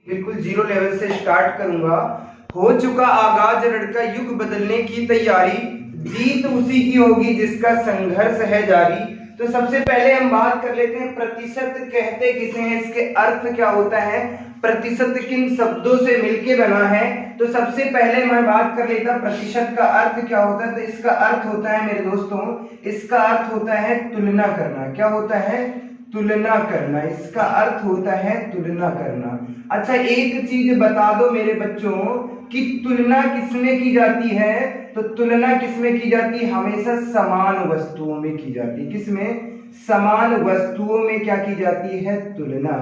बिल्कुल zero level से start करूंगा। हो चुका आगाज रणका युग बदलने की तैयारी, जीत उसी की होगी जिसका संघर्ष है जारी। तो सबसे पहले हम बात कर लेते हैं प्रतिशत कहते किसे हैं, इसके अर्थ क्या होता है, प्रतिशत किन शब्दों से मिलके बना है। तो सबसे पहले मैं बात कर लेता प्रतिशत का अर्थ क्या होता है। तो इसका अर्थ होता है मेरे दोस्तों, इसका अर्थ होता है तुलना करना। क्या होता है? तुलना करना। इसका अर्थ होता है तुलना करना। अच्छा एक चीज बता दो मेरे बच्चों कि तुलना किसमें की जाती है। तो तुलना किसमें की जाती है? हमेशा समान वस्तुओं में की जाती है। किसमें? समान वस्तुओं में क्या की जाती है? तुलना।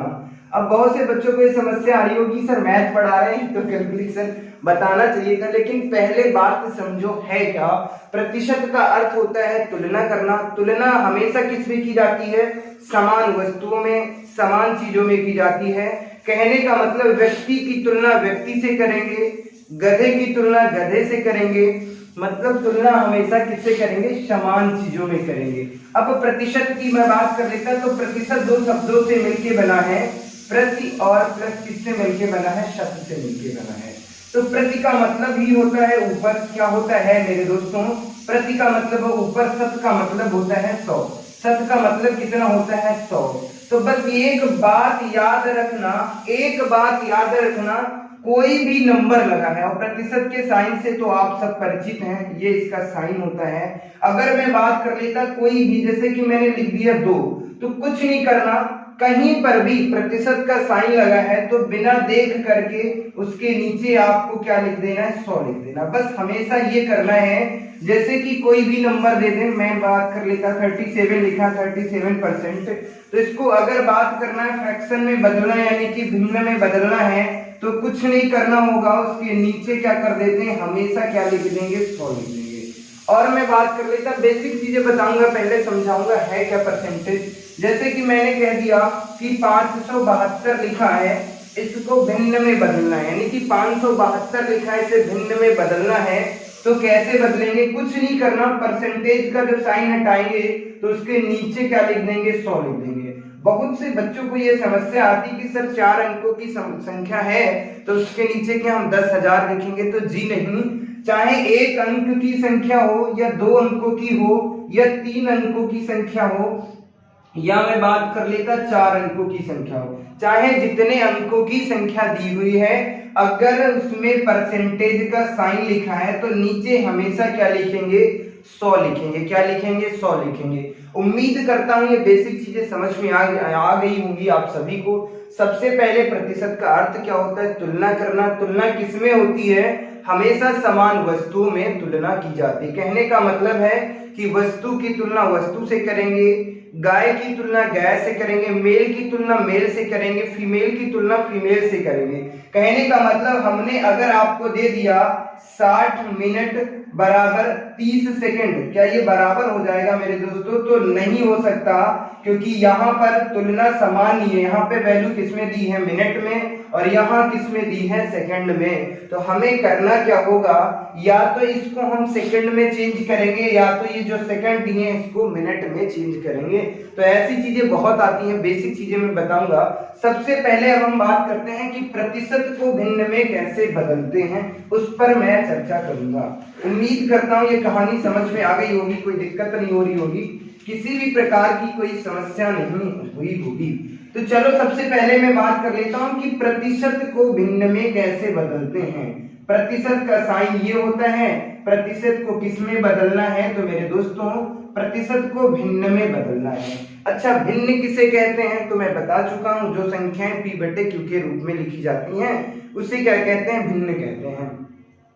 अब बहुत से बच्चों को ये समस्या आ रही होगी, सर मैथ पढ़ा रहे हैं तो कैलकुलेशन बताना चाहिए था, लेकिन पहले बात समझो है क्या। प्रतिशत का अर्थ होता है तुलना करना। तुलना हमेशा किसमें की जाती है? समान वस्तुओं में, समान चीजों में की जाती है। कहने का मतलब व्यक्ति की तुलना व्यक्ति से करेंगे, गधे की तुलना गधे से करेंगे, मतलब तुलना हमेशा किससे करेंगे? समान चीजों में करेंगे। अब प्रतिशत की मैं बात कर लेता तो प्रतिशत दो शब्दों से मिलके बना है, प्रति और प्लस किससे मिलके बना है? शत से मिलके बना है। तो प्रति का मतलब ही होता है ऊपर। क्या होता है मेरे दोस्तों? प्रति का मतलब ऊपर, शत का मतलब होता है 100। शत का मतलब कितना होता है? 100। तो बस एक बात याद रखना, एक बात याद रखना, कोई भी नंबर लगा है और प्रतिशत के साइन से तो आप सब परिचित हैं, ये इसका साइन होता है। अगर मैं बात कर लेता कोई भी, जैसे कि मैंने लिख दिया 2, तो कुछ नहीं करना, कहीं पर भी प्रतिशत का साइन लगा है तो बिना देख करके उसके नीचे आपको क्या लिख देना है? 100 लिख देना। बस हमेशा ये करना है। जैसे कि कोई भी नंबर दे दें, मैं बात कर लेता 37 लिखा, 37%। तो इसको अगर बात करना है फ्रैक्शन में बदलना है, यानी कि भिन्न में बदलना है, तो कुछ नहीं करना होगा, उसके नीचे क्या कर देते हैं? हमेशा क्या लिख देंगे? 100 लिख देंगे। और मैं बात कर लेता, बेसिक चीजें बताऊंगा, पहले समझाऊंगा है क्या परसेंटेज। जैसे कि मैंने कह दिया कि 572 लिखा है, इसको भिन्न में बदलना है, यानी कि 572 लिखा है, इसे भिन्न में बदलना है। तो कैसे बदलेंगे? कुछ नहीं करना, परसेंटेज का जब साइन हटाएंगे तो उसके नीचे क्या लिख देंगे? 100 लिख देंगे। बहुत से बच्चों को ये समस्या आती कि सर 4 अंकों की संख्या है तो उसके नीचे क्या हम 10,000 लिखेंगे? तो जी नहीं, चाहे 1 अंक की संख्या हो या 2 अंकों की हो या 3 अंकों की संख्या हो, या मैं बात कर लेता 4 अंकों की संख्या हो, चाहे जितने अंकों की संख्या दी हुई है, अगर उसमें परसेंटेज का साइन लिखा है तो नीचे हमेशा क्या लिखेंगे? 100 लिखेंगे। क्या लिखेंगे? 100 लिखेंगे। उम्मीद करता हूं ये बेसिक चीजें समझ में आ गई होंगी आप सभी को। सबसे पहले प्रतिशत का अर्थ क्या होता है? तुलना करना। तुलना किसमें होती है? हमेशा समान वस्तुओं में तुलना की जाती है। कहने का मतलब है कि वस्तु की तुलना वस्तु से करेंगे, गाय की तुलना गाय से करेंगे, मेल की तुलना मेल से करेंगे, फीमेल की तुलना फीमेल से करेंगे। कहने का मतलब हमने अगर आपको दे दिया 60 मिनट बराबर 30 सेकंड, क्या ये बराबर हो जाएगा मेरे दोस्तों? तो नहीं हो सकता, क्योंकि यहाँ पर तुलना समान नहीं है। यहाँ पे वैल्यू किसमें दी है? मिनट में, और यहाँ किसमें दी है? सेकंड में। तो हमें करना क्या होगा? या तो इसको हम सेकंड में चेंज करेंगे, या तो ये जो सेकंड दिए हैं इसको मिनट में चेंज करेंगे। तो ऐसी चीजें बहुत आती हैं, बेसिक चीजें मैं बताऊंगा। सबसे पहले अब हम बात करते हैं कि प्रतिशत को भिन्न में कैसे बदलते हैं, उस पर मैं चर्चा करूंगा। उम्मीद करता हूं ये कहानी समझ में आ गई होगी, कोई दिक्कत नहीं हो रही होगी, किसी भी प्रकार की कोई समस्या नहीं हुई होगी। तो चलो सबसे पहले मैं बात कर लेता हूं कि प्रतिशत को भिन्न में कैसे बदलते हैं। प्रतिशत का साइन ये होता है, प्रतिशत को किस में बदलना है? तो मेरे दोस्तों प्रतिशत को भिन्न में बदलना है। अच्छा भिन्न किसे कहते हैं? तो मैं बता चुका हूं, जो संख्याएं p बटे q के रूप में लिखी जाती हैं उसे क्या कहते हैं? भिन्न कहते हैं।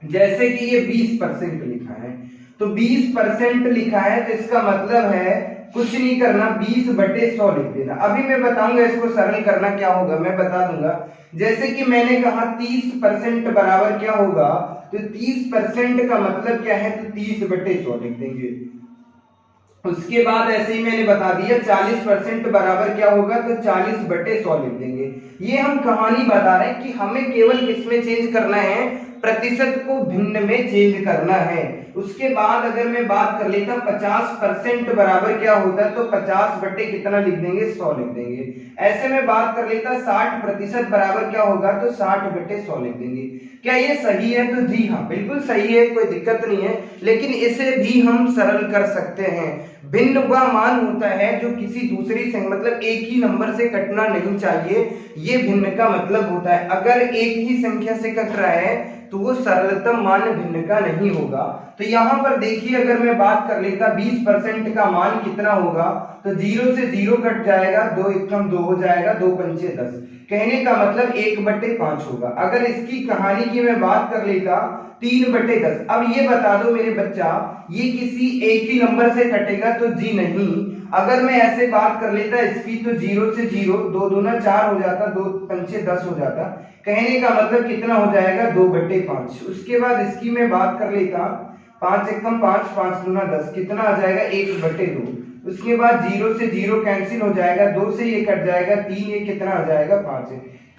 जैसे कि ये 20% लिखा है, तो 20% लिखा है तो इसका मतलब है कुछ नहीं करना, 20 बटे 100 लिख देना। अभी मैं बताऊंगा इसको सरल करना क्या होगा, मैं बता दूंगा। जैसे कि मैंने कहा 30% बराबर क्या होगा? तो 30% का मतलब क्या है? तो 30 बटे 100 लिख देंगे। उसके बाद ऐसे ही मैंने बता दिया 40% बराबर क्या होगा? तो 40 बटे 100 लिख देंगे। ये हम कहानी बता रहे हैं कि हमें केवल किसमें चेंज करना है? प्रतिशत को भिन्न में चेंज करना है। उसके बाद अगर मैं बात कर लेता 50% बराबर क्या होता है, तो 50 बटे कितना लिख देंगे, 100 लिख देंगे। ऐसे में बात कर लेता 60% बराबर क्या होगा, तो 60 बटे 100 लिख देंगे। क्या ये सही है, तो जी हाँ बिल्कुल सही है, कोई दिक्कत नहीं है। लेकिन इसे भी हम सरल कर सकते हैं। भिन्न वह मान होता है जो किसी दूसरी संख्या मतलब एक ही नंबर से कटना नहीं चाहिए, ये भिन्न का मतलब होता है। अगर एक ही संख्या से कट रहा है तो वो सरलतम मान भिन्न का नहीं होगा। तो यहाँ पर देखिए अगर मैं बात कर लेता 20% का मान कितना होगा, तो 0 से 0 कट जाएगा, 2 एकम 2 हो जाएगा, 2 पंचे 10, कहने का मतलब 1/5 होगा। अगर इसकी कहानी की मैं बात कर लेता 3/10। अब ये बता दो मेरे बच्चा, ये किसी एक ही नंबर से कटेगा, तो जी नहीं। अगर मैं ऐसे बात कर लेता इसकी, तो 0 से 0, 2 दूना 4 हो जाता, 2 पंचे 10 हो जाता, कहने का मतलब कितना हो जाएगा, 2/5। उसके बाद इसकी मैं बात कर लेता 5 एकम 5, 5 दूना 10, कितना आ जाएगा, 1/2। उसके बाद 0 से 0 कैंसिल हो जाएगा, 2 से ये कट जाएगा, 3 ये कितना आ जाएगा, 5,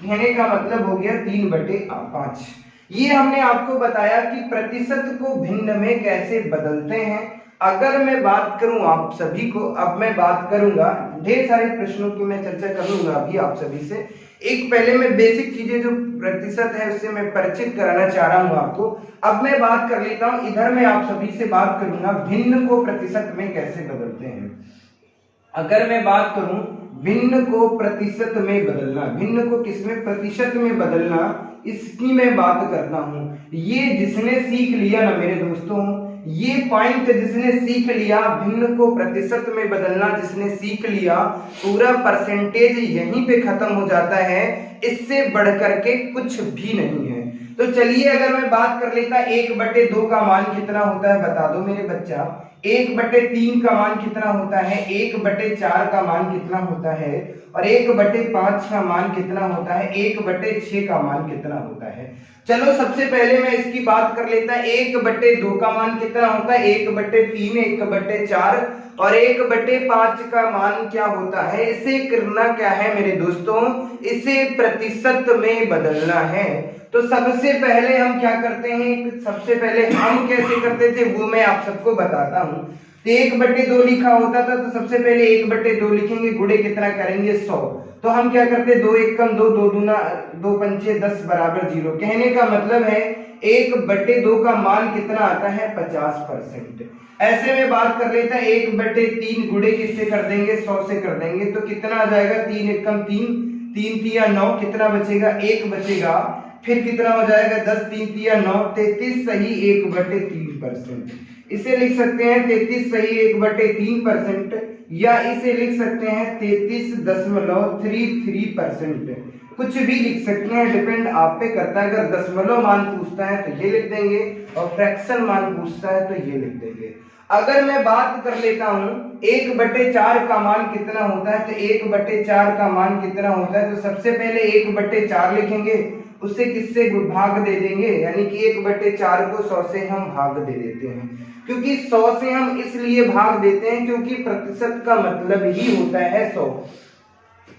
कहने का मतलब हो गया 3/5। ये हमने आपको बताया कि प्रतिशत को भिन्न में कैसे बदलते हैं। अगर मैं बात करूं आप सभी को, अब मैं बात करूंगा ढेर सारे प्रश्नों की मैं चर्चा करूंगा अभी आप सभी से। एक पहले मैं बेसिक चीजें जो प्रतिशत है उससे मैं परिचित कराना चाह रहा हूं आपको। अब मैं बात कर लेता हूं, इधर मैं आप सभी से बात करूंगा भिन्न को प्रतिशत में कैसे बदलते हैं। अगर मैं बात करूं भिन्न को प्रतिशत में बदलना, भिन्न को किसमें, प्रतिशत में बदलना, इसकी मैं बात करता हूं। ये जिसने सीख लिया ना मेरे दोस्तों, ये पॉइंट जिसने सीख लिया भिन्न को प्रतिशत में बदलना, जिसने सीख लिया, पूरा परसेंटेज यहीं पे खत्म हो जाता है, इससे बढ़कर के कुछ भी नहीं है। तो चलिए अगर मैं बात कर लेता 1/2 का मान कितना होता है, बता दो मेरे बच्चा। 1/3 का मान कितना होता है, 1/4 का मान कितना होता है, और 1/5 का मान कितना होता है, 1/6 का मान कितना होता है। चलो सबसे पहले मैं इसकी बात कर लेता 1/2 का मान कितना होता है, 1/3, 1/4 और 1/5 का मान क्या होता है। इसे करना क्या है मेरे दोस्तों, इसे प्रतिशत में बदलना है। तो सबसे पहले हम क्या करते हैं, सबसे पहले हम कैसे करते थे वो मैं आप सबको बताता हूं। तो 1/2 लिखा होता था, तो सबसे पहले 1/2 लिखेंगे, गुणे कितना करेंगे, 100। तो हम क्या करते, 2 एकम 2, 2 दूना 2 पंचे 10 बराबर 0, कहने का मतलब है 1/2 का मान कितना आता है, 50%। ऐसे में बात कर लेता है 1/3 गुणे किससे कर देंगे, 100 से कर देंगे, तो कितना आ जाएगा, 3 एकम 3, 3 तिया 9, कितना बचेगा, 1 बचेगा। फिर कितना हो जाएगा, 10 3 तिया 9, 33 सही 1/3%। इसे लिख सकते हैं 33 सही 1/3%, या इसे लिख सकते हैं 33.33%। कुछ भी लिख सकते हैं, डिपेंड आप पे करता है। अगर दशमलव मान पूछता है तो ये लिख देंगे, और फ्रैक्शन मान पूछता है तो ये लिख देंगे। अगर मैं बात कर लेता हूं 1/4 का मान कितना होता है, तो 1/4 का मान कितना होता है, तो सबसे पहले 1/4 लिखेंगे, उससे किससे भाग दे देंगे, यानी कि 1/4 को 100 से हम भाग दे देते हैं। क्योंकि 100 से हम इसलिए भाग देते हैं क्योंकि प्रतिशत का मतलब ही होता है 100।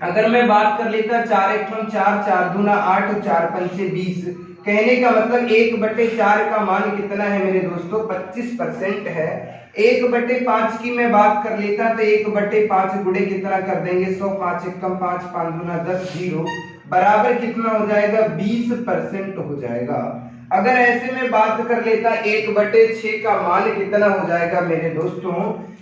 अगर मैं बात कर लेता 4 एकम 4, 4 दूना 8, 4 पंचे 20, कहने का मतलब 1/4 का मान कितना है मेरे दोस्तों, 25% है। 1/5 की मैं बात कर लेता तो 1/5 गुणे कितना कर देंगे, 100, 5 एकम 5, 5 दूना 10, 0 बराबर कितना हो जाएगा, 20% हो जाएगा। अगर ऐसे में बात कर लेता 1/6 का मान कितना हो जाएगा मेरे दोस्तों,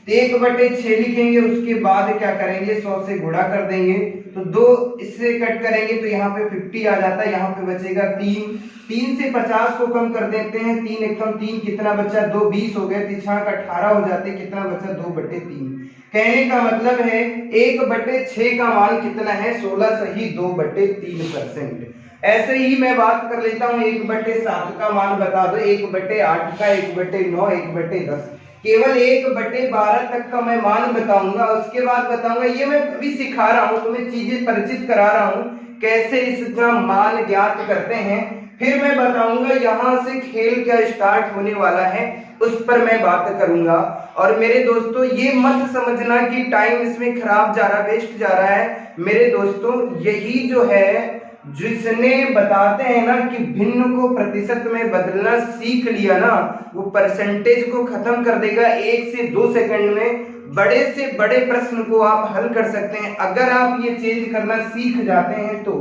तो 1/6 लिखेंगे, उसके बाद क्या करेंगे, 100 से गुणा कर देंगे, तो 2 इससे कट करेंगे तो यहाँ पे 50 आ जाता है, यहाँ पे बचेगा 3, 3 से 50 को कम कर देते हैं, 3 एकम 3, कितना बचा, 2 20 हो गए, 3 18 हो जाते, कितना बचा, 2/3। कहने का मतलब है 1/6 का मान कितना है, 16 सही 2/3%। ऐसे ही मैं बात कर लेता हूँ 1/7 का मान बता दो, 1/8 का, 1/9, 1/10, केवल 1/12 तक का मैं मान बताऊंगा। उसके बाद बताऊंगा, ये मैं अभी सिखा रहा हूँ, तुम्हें चीजें परिचित करा रहा हूँ कैसे इसका मान ज्ञात करते हैं। फिर मैं बताऊंगा यहाँ से खेल क्या स्टार्ट होने वाला है, उस पर मैं बात करूंगा। और मेरे दोस्तों ये मत समझना कि टाइम इसमें खराब जा रहा है, वेस्ट जा रहा है। मेरे दोस्तों यही जो है जिसने बताते हैं ना कि भिन्न को प्रतिशत में बदलना सीख लिया ना, वो परसेंटेज को खत्म कर देगा 1 से 2 सेकंड में। बड़े से बड़े प्रश्न को आप हल कर सकते हैं अगर आप ये चेंज करना सीख जाते हैं तो।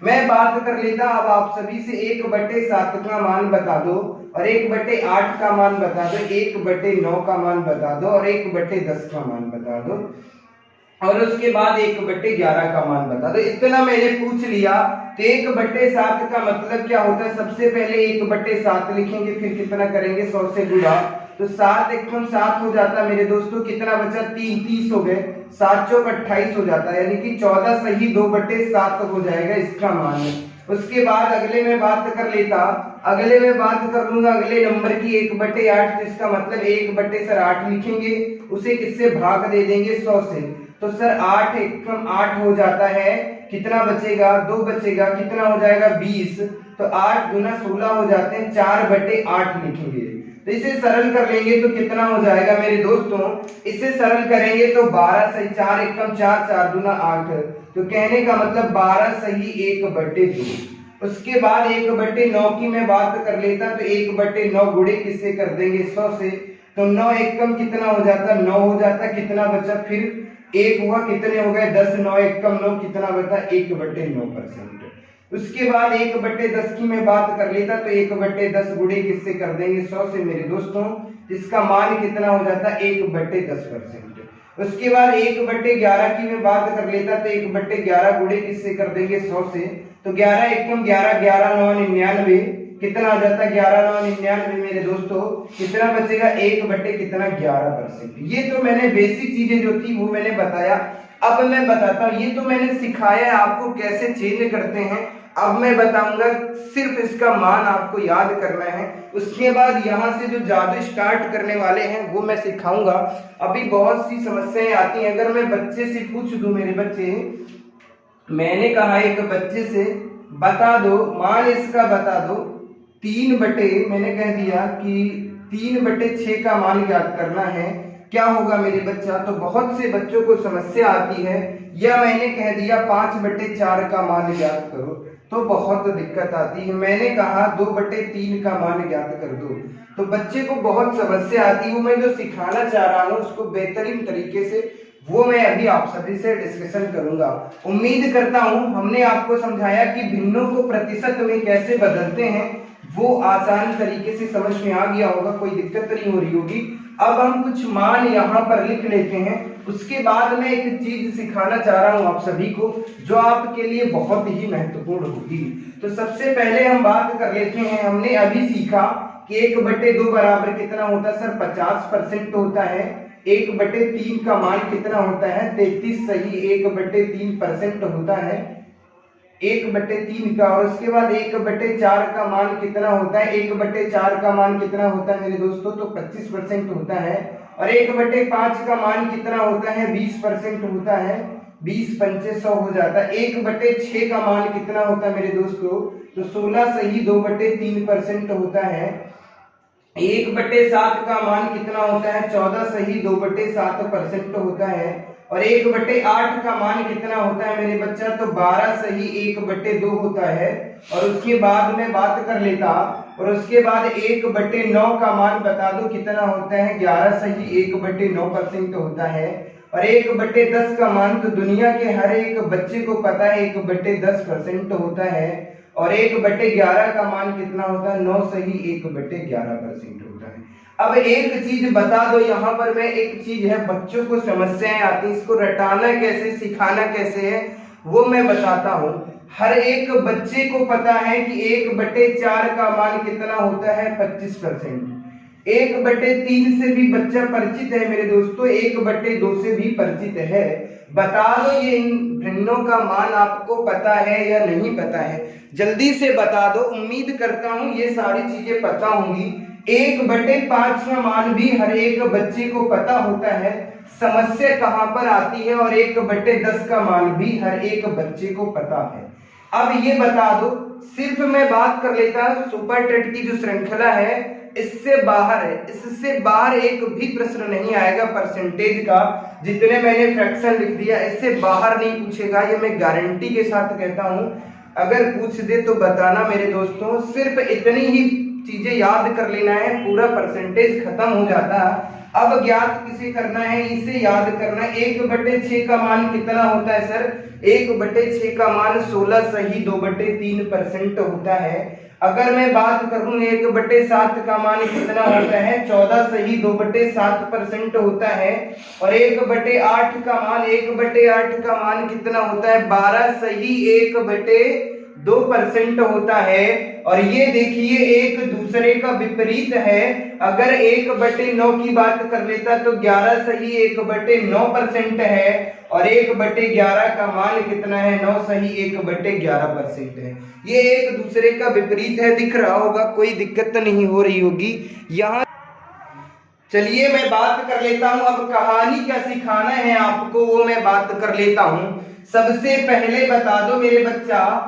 मैं बात कर लेता अब आप सभी से 1/7 का मान बता दो, और 1/8 का मान बता दो, 1/9 का मान बता दो, और 1/10 का मान बता दो, और उसके बाद 1/11 का मान बता दो। इतना मैंने पूछ लिया तो 1/7 का मतलब क्या होता है? सबसे पहले 1/7 लिखेंगे, फिर कितना करेंगे 100 से गुणा, तो 7 एकम 7 हो जाता है मेरे दोस्तों। कितना बचा? 30 हो गए, 7 चौक 28 हो जाता है, यानी कि 14 सही 2/7 हो जाएगा इसका मान। उसके बाद अगले में बात कर लेता, अगले में बात कर लूंगा अगले नंबर की 1/8, तो इसका मतलब 1/8 लिखेंगे, उसे किससे भाग दे देंगे? 100 से। तो सर 8 एकम 8 हो जाता है, कितना बचेगा? 2 बचेगा, कितना हो जाएगा? 20। तो 8 दूना 16 हो जाते हैं, 4/8 लिखेंगे। तो इसे सरल कर लेंगे तो कितना हो जाएगा मेरे दोस्तों? इसे सरल करेंगे तो 12 सही 4 एकम 4, 4 दूना 8, तो कहने का मतलब 12 सही 1/2। उसके बाद 1/9 की मैं बात कर लेता, तो 1/9 गुणे किससे कर देंगे? 100 से। तो 9 एकम कितना हो जाता? 9 हो जाता। कितना बचा? फिर 1 हुआ, कितने हो गए? 10। 9 एकम 9, कितना बचा? 1/9%। उसके बाद 1/10 की मैं बात कर लेता, तो 1/10 गुणे किससे कर देंगे? 100 से मेरे दोस्तों। इसका मान कितना हो जाता? 1/10%। उसके बाद 1/11 की मैं बात कर लेता, तो 1/11 गुणे किससे कर देंगे? 100 से। तो 11 एकम 11, 11 9 99, कितना आ जाता? 11 9 99 मेरे दोस्तों। कितना बचेगा? 1/11%। ये तो मैंने बेसिक चीजें जो थी वो मैंने बताया। अब मैं बताता हूँ, ये तो मैंने सिखाया है आपको कैसे चेंज करते हैं। अब मैं बताऊंगा सिर्फ इसका मान आपको याद करना है। उसके बाद यहाँ से जो जादू स्टार्ट करने वाले हैं वो मैं सिखाऊंगा। अभी बहुत सी समस्याएं आती हैं। अगर मैं बच्चे से पूछ दूं, मेरे बच्चे, मैंने कहा एक बच्चे से बता दो मान इसका बता दो, मैंने कह दिया कि 3/6 का मान ज्ञात करना है, क्या होगा मेरे बच्चा? तो बहुत से बच्चों को समस्या आती है, या मैंने कह दिया 5/4 का मान ज्ञात करो, तो बहुत दिक्कत आती है। मैंने कहा 2/3 का मान ज्ञात कर दो, तो बच्चे को बहुत समस्या आती है। वो मैं जो सिखाना चाह रहा हूँ उसको बेहतरीन तरीके से वो मैं अभी आप सभी से डिस्कशन करूंगा। उम्मीद करता हूं हमने आपको समझाया कि भिन्नों को प्रतिशत में कैसे बदलते हैं, वो आसान तरीके से समझ में आ गया होगा, कोई दिक्कत नहीं हो रही होगी। अब हम कुछ मान यहाँ पर लिख लेते हैं। उसके बाद मैं एक चीज सिखाना चाह रहा हूँ आप सभी को जो आपके लिए बहुत ही महत्वपूर्ण होगी। तो सबसे पहले हम बात कर लेते हैं, हमने अभी सीखा कि 1/2 बराबर कितना होता है? सर 50% होता है। 1/3 का मान कितना होता है? 33 सही 1/3% होता है 1/3 का। और उसके बाद 1/4 का मान कितना होता है? 1/4 का मान कितना होता है मेरे दोस्तों? तो 25% होता है। और 1/5 का मान कितना होता है? 20% होता है। 20 पंचे 100 हो जाता है। 1/6 का मान कितना होता है मेरे दोस्तों? तो 16 सही 2/3% होता है। 1/7 का मान कितना होता है? 14 सही 2/7% होता है। और 1/8 का मान कितना होता है मेरे बच्चा? तो 12 सही 1/2 होता है। और उसके बाद में बात कर लेता, और उसके बाद 1/9 का मान बता दो कितना होता है? 11 सही 1/9% होता है। और 1/10 का मान तो दुनिया के हर एक बच्चे को पता है 1/10% होता है। और 1/11 का मान कितना होता है? 9 सही 1/11% होता है। अब एक चीज बता दो, यहाँ पर मैं एक चीज है, बच्चों को समस्याएं आती है, इसको रटाना कैसे, सिखाना कैसे है वो मैं बताता हूँ। हर एक बच्चे को पता है कि 1/4 का मान कितना होता है? 25%। 1/3 से भी बच्चा परिचित है मेरे दोस्तों, 1/2 से भी परिचित है। बता दो ये इन भिन्नों का मान आपको पता है या नहीं पता है? जल्दी से बता दो। उम्मीद करता हूं ये सारी चीजें पता होंगी। 1/5 का मान भी हर एक बच्चे को पता होता है। समस्या कहां पर आती है? और 1/10 का मान भी हर एक बच्चे को पता है। अब ये बता दो, सिर्फ मैं बात कर लेता हूं सुपर टेट की जो श्रृंखला है इससे बाहर है, इससे बाहर एक भी प्रश्न नहीं आएगा परसेंटेज का। जितने मैंने फ्रैक्शन लिख दिया इससे बाहर नहीं पूछेगा, ये मैं गारंटी के साथ कहता हूं। अगर पूछ दे तो बताना मेरे दोस्तों, सिर्फ इतनी ही चीजें याद कर लेना है, पूरा परसेंटेज खत्म हो जाता है। अब ज्ञात किसे करना है, इसे याद करना है। 1/6 का मान कितना होता है सर? 1/6 का मान 16 सही 2/3% होता है। अगर मैं बात करूं 1/7 का मान कितना होता है? 14 सही 2/7% होता है। और 1/8 का मान 1/8 का मान कितना होता है? 12 सही 1/2% होता है। और ये देखिए एक दूसरे का विपरीत है। अगर 1/9 की बात कर लेता तो 11 सही 1/9% है। और 1/11 का मान कितना है? 9 सही 1/11% है। ये एक दूसरे का विपरीत है, दिख रहा होगा, कोई दिक्कत नहीं हो रही होगी यहाँ। चलिए मैं बात कर लेता हूं, अब कहानी क्या सिखाना है आपको वो मैं बात कर लेता हूं। सबसे पहले बता दो मेरे बच्चा,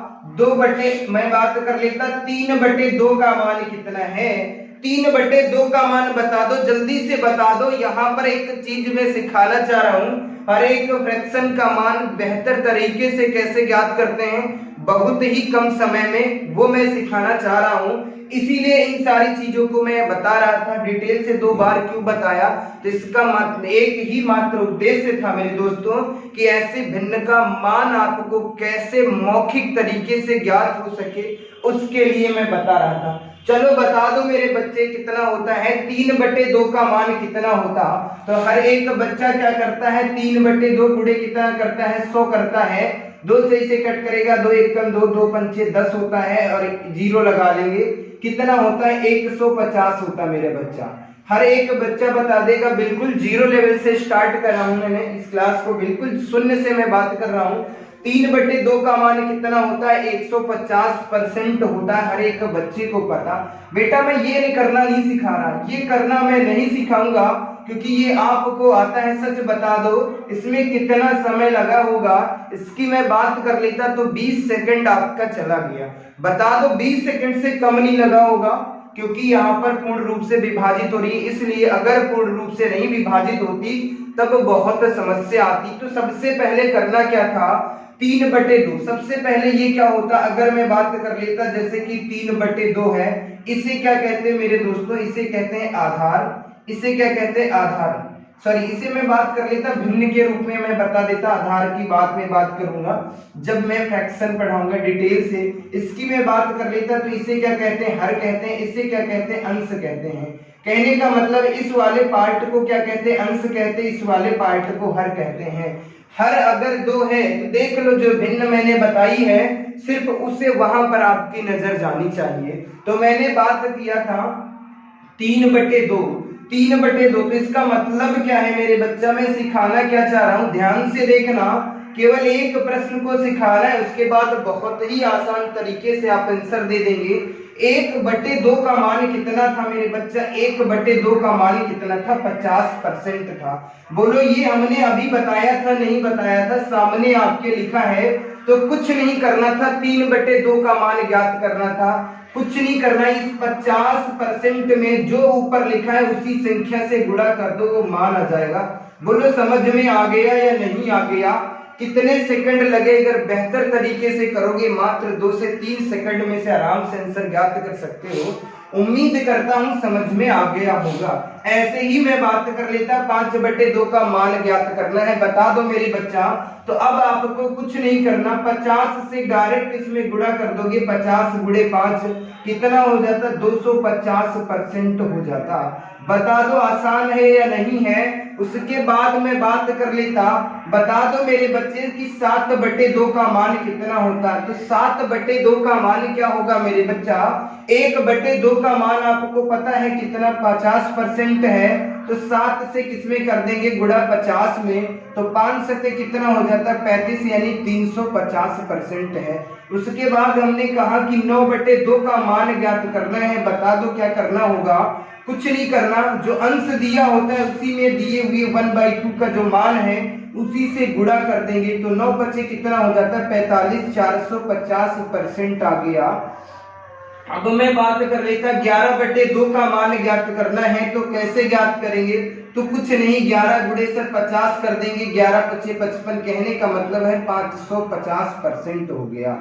मैं बात कर लेता 3/2 का मान कितना है? 3/2 का मान बता दो, जल्दी से बता दो। यहाँ पर एक चीज मैं सिखाना चाह रहा हूँ, हर एक फ्रैक्शन का मान बेहतर तरीके से कैसे ज्ञात करते हैं बहुत ही कम समय में, वो मैं सिखाना चाह रहा हूँ। इसीलिए इन सारी चीजों को मैं बता रहा था, डिटेल से 2 बार क्यों बताया, तो इसका मात्र एक ही मात्र उद्देश्य था मेरे दोस्तों कि ऐसे भिन्न का मान आपको कैसे मौखिक तरीके से ज्ञात हो सके, उसके लिए मैं बता रहा था। चलो बता दो मेरे बच्चे कितना होता है 3/2 का मान कितना होता? तो हर एक बच्चा क्या करता है 3/2 गुणे कितना करता है? 100 करता है। 2 से इसे कट करेगा, 2 एकम 2, 2 पंचे 10 होता है और 0 लगा लेंगे, कितना होता है? 150 होता मेरे बच्चा। हर एक बच्चा बता देगा, बिल्कुल 0 लेवल से स्टार्ट कर रहा हूं मैंने इस क्लास को, बिल्कुल शून्य से मैं बात कर रहा हूं। 3/2 का मान कितना होता है? 150% होता है, हर एक बच्चे को पता। बेटा मैं ये नहीं सिखा रहा, ये करना मैं नहीं सिखाऊंगा क्योंकि ये आपको आता है। सच बता दो इसमें कितना समय लगा होगा, इसकी मैं बात कर लेता तो 20 सेकंड आपका चला गया। बता दो 20 सेकंड से कम नहीं लगा होगा, क्योंकि यहाँ पर पूर्ण रूप से विभाजित हो रही है, इसलिए अगर पूर्ण रूप से नहीं विभाजित होती तब बहुत समस्या आती। तो सबसे पहले करना क्या था? 3/2। सबसे पहले ये क्या होता, अगर मैं बात कर लेता जैसे कि 3/2 है, इसे क्या कहते हैं मेरे दोस्तों? इसे कहते हैं आधार। इसे क्या कहते हैं? आधार। सॉरी, इसे मैं बात कर लेता भिन्न के रूप में, मैं बता देता। आधार की बात में बात करूंगा जब मैं फ्रैक्शन पढ़ाऊंगा डिटेल से। इसकी मैं बात कर लेता तो इसे क्या कहते हैं? हर कहते हैं। इसे क्या कहते हैं? अंश कहते हैं। कहने का मतलब इस वाले पार्ट को क्या कहते हैं? अंश कहते हैं, इस वाले पार्ट को हर कहते हैं। हर अगर 2 है तो देख लो जो भिन्न मैंने बताई है सिर्फ उसे वहां पर आपकी नजर जानी चाहिए। तो मैंने बात किया था 3/2। 3/2 तो इसका मतलब क्या है मेरे बच्चा? मैं सिखाना क्या चाह रहा हूं, ध्यान से देखना। केवल एक प्रश्न को सिखाना है, उसके बाद बहुत ही आसान तरीके से आप आंसर दे देंगे। 1/2 का मान कितना था मेरे बच्चा? 1/2 का मान कितना था? 50% था। बोलो ये हमने अभी बताया था नहीं बताया था? सामने आपके लिखा है। तो कुछ नहीं करना था, 3/2 का मान ज्ञात करना था। कुछ नहीं करना, इस 50% में जो ऊपर लिखा है उसी संख्या से गुणा कर दो, वो मान आ जाएगा। बोलो समझ में आ गया या नहीं आ गया? कितने सेकंड लगे? अगर बेहतर तरीके से करोगे मात्र 2 से 3 सेकंड में से आराम से आंसर ज्ञात कर सकते हो। उम्मीद करता हूं समझ में आ गया होगा। ऐसे ही मैं बात कर लेता 5/2 का मान ज्ञात करना है, बता दो मेरे बच्चा। तो अब आपको कुछ नहीं करना, 50 से डायरेक्ट इसमें गुणा कर दोगे। 50 गुणे 5 कितना हो जाता? 250% हो जाता। बता दो आसान है या नहीं है? उसके बाद मैं बात कर लेता, बता दो मेरे बच्चे कि 7/2 का मान कितना होता है? तो 7/2 का मान क्या होगा मेरे बच्चा? 1/2 का मान आपको पता है कितना? 50% है। तो 7 से किसमें कर देंगे? गुणा 50 में। तो 5 से कितना हो जाता है? 35, यानी 350% है। उसके बाद हमने कहा कि 9/2 का मान ज्ञात करना है। बता दो क्या करना होगा? कुछ नहीं करना, जो अंश दिया होता है उसी में दिए हुए 1/2 का जो मान है उसी से गुणा कर देंगे। तो 9 बचे कितना हो जाता है? 45, 450% आ गया। अब मैं बात कर लेता 11/2 का मान ज्ञात करना है। तो कैसे ज्ञात करेंगे? तो कुछ नहीं, 11 गुणे से 50 कर देंगे, 11 पचे 55, कहने का मतलब है 550% हो गया।